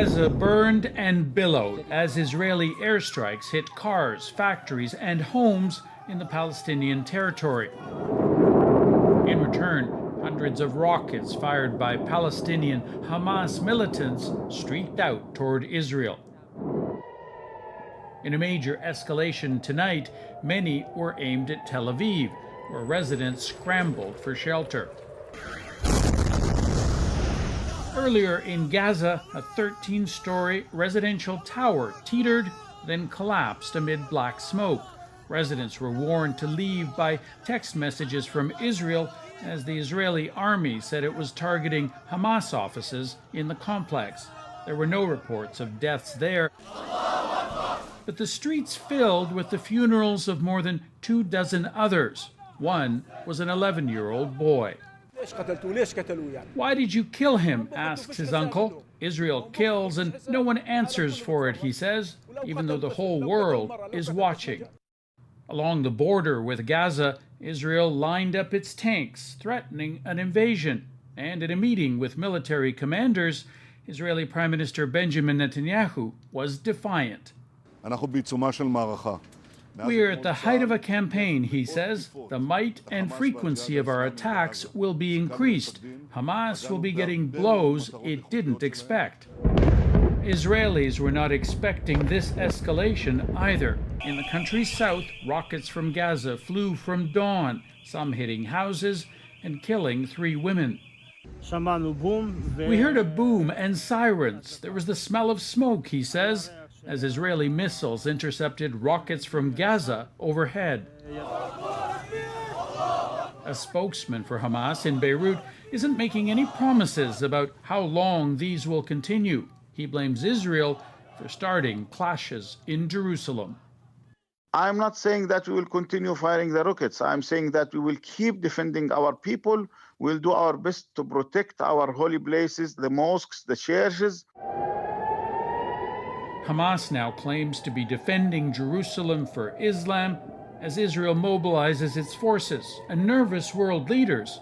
Gaza burned and billowed as Israeli airstrikes hit cars, factories, and homes in the Palestinian territory. In return, hundreds of rockets fired by Palestinian Hamas militants streaked out toward Israel. In a major escalation tonight, many were aimed at Tel Aviv, where residents scrambled for shelter. Earlier in Gaza, a 13-story residential tower teetered, then collapsed amid black smoke. Residents were warned to leave by text messages from Israel as the Israeli army said it was targeting Hamas offices in the complex. There were no reports of deaths there, but the streets filled with the funerals of more than 24 others. One was an 11-year-old boy. Why did you kill him? Asks his uncle. Israel kills and no one answers for it, he says, even though the whole world is watching. Along the border with Gaza, Israel lined up its tanks, threatening an invasion. And in a meeting with military commanders, Israeli Prime Minister Benjamin Netanyahu was defiant. We are at the height of a campaign, he says. The might and frequency of our attacks will be increased. Hamas will be getting blows it didn't expect. Israelis were not expecting this escalation either. In the country's south, rockets from Gaza flew from dawn, some hitting houses and killing 3 women. We heard a boom and sirens. There was the smell of smoke, he says, as Israeli missiles intercepted rockets from Gaza overhead. A spokesman for Hamas in Beirut isn't making any promises about how long these will continue. He blames Israel for starting clashes in Jerusalem. I'm not saying that we will continue firing the rockets. I'm saying that we will keep defending our people. We'll do our best to protect our holy places, the mosques, the churches. Hamas now claims to be defending Jerusalem for Islam as Israel mobilizes its forces, and nervous world leaders